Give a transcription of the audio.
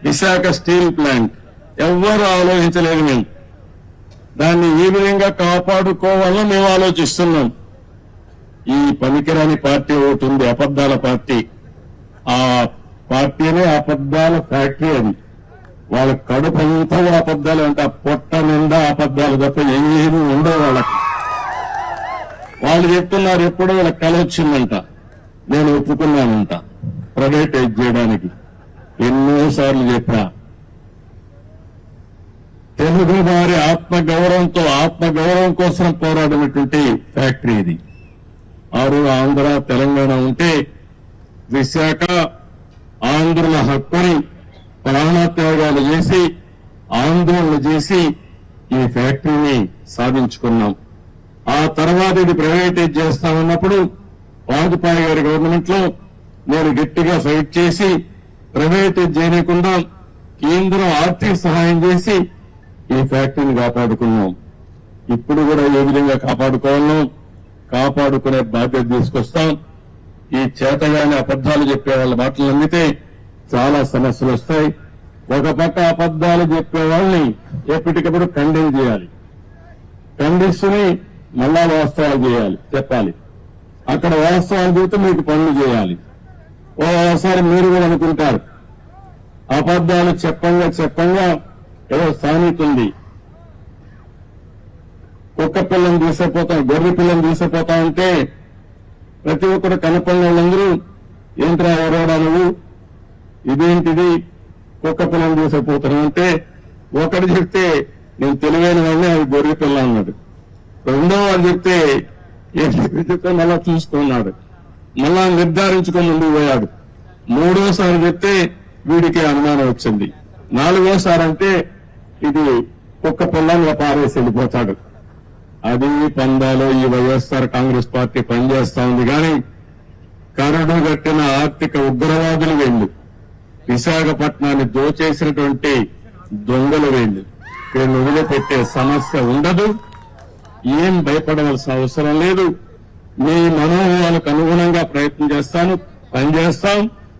Visakha steel plant ఎవ్వరూ ఆలోచించలేదు. మేము దాన్ని ఈ విధంగా కాపాడుకోవాలని మేము ఆలోచిస్తున్నాం. ఈ పనికిరాని పార్టీ ఒకటి ఉంది, అబద్దాల పార్టీ. ఆ పార్టీనే అబద్దాల ఫ్యాక్టరీ. అది వాళ్ళ కడుపు అంతా అబద్దాలు అంటే పొట్ట నిండా అబద్దాలు తప్ప ఏమీ ఉండవు వాళ్ళకి. వాళ్ళు చెప్తున్నారు ఎప్పుడో వాళ్ళకి కల వచ్చిందంట, నేను ఒప్పుకున్నానంట ప్రైవేటైజ్ చేయడానికి. ఎన్నోసార్లు చెప్పా. తెలుగు వారి ఆత్మగౌరవం కోసం పోరాడినటువంటి ఫ్యాక్టరీ ఇది. ఆంధ్ర తెలంగాణ ఉంటే విశాఖ ఆంధ్రుల హక్కుని ప్రాణత్యాగాలు చేసి ఆందోళన చేసి ఈ ఫ్యాక్టరీని సాధించుకున్నాం. ఆ తర్వాత ఇది ప్రైవేటైజ్ చేస్తామన్నప్పుడు వాజపేయి గారి గవర్నమెంట్ లో నేను గట్టిగా ఫైట్ చేసి ప్రైవేటైజ్ చేయకుండా కేంద్రం ఆర్థిక సహాయం చేసి ఈ ఫ్యాక్టరీని కాపాడుకున్నాం. ఇప్పుడు కూడా ఏ విధంగా కాపాడుకునే బాధ్యత తీసుకొస్తాం. ఈ చేతగానే అబద్దాలు చెప్పే వాళ్ళ మాటలు నమ్మితే చాలా సమస్యలు వస్తాయి. ఒక పక్క అబద్దాలు చెప్పే వాళ్ళని ఎప్పటికప్పుడు ఖండన చేయాలి, ఖండిస్తూనే మళ్ళా వాస్తవాలు చెప్పాలి. అక్కడ వాస్తవాలు చూస్తే మీకు పనులు చేయాలి. ఓసారి మీరు కూడా అనుకుంటారు అబద్దాలు చెప్పంగా ఏదో సామెత ఉంది, కుక్క పిల్లని తీసుకుపోతాం, గొర్రె పిల్లని తీసుకుపోతా ఉంటే ప్రతి ఒక్కరు కనపడిన వాళ్ళందరూ ఏంట్రా ఎవరోడా నువ్వు, ఇదేంటిది కుక్క పిల్లని తీసుకుపోతున్నావు అంటే ఒకటి చెప్తే నేను తెలివైన వాడిని, అది గొర్రె పిల్ల అన్నాడు. రెండో వాడు చెప్తే ఏంటి మళ్ళా చూసుకున్నాడు, మళ్ళా నిర్ధారించుకొని ముందుకు పోయాడు. మూడోసారి చెప్తే వీడికి అనుమానం వచ్చింది. నాలుగోసారి అంటే ఇది కుక్క పిల్లని పారేసి వెళ్ళిపోతాడు. అది పందాలో ఈ వైఎస్ఆర్ కాంగ్రెస్ పార్టీ పనిచేస్తా ఉంది. కానీ కరడు గట్టిన ఆర్థిక ఉగ్రవాదులు వీళ్ళు, విశాఖపట్నాన్ని దోచేసినటువంటి దొంగలు వీళ్ళు. వీళ్ళు వదిలిపెట్టే సమస్య ఉండదు. ఏం భయపడవలసిన అవసరం లేదు. మీ మనోభావాలకు అనుగుణంగా పనిచేస్తాం.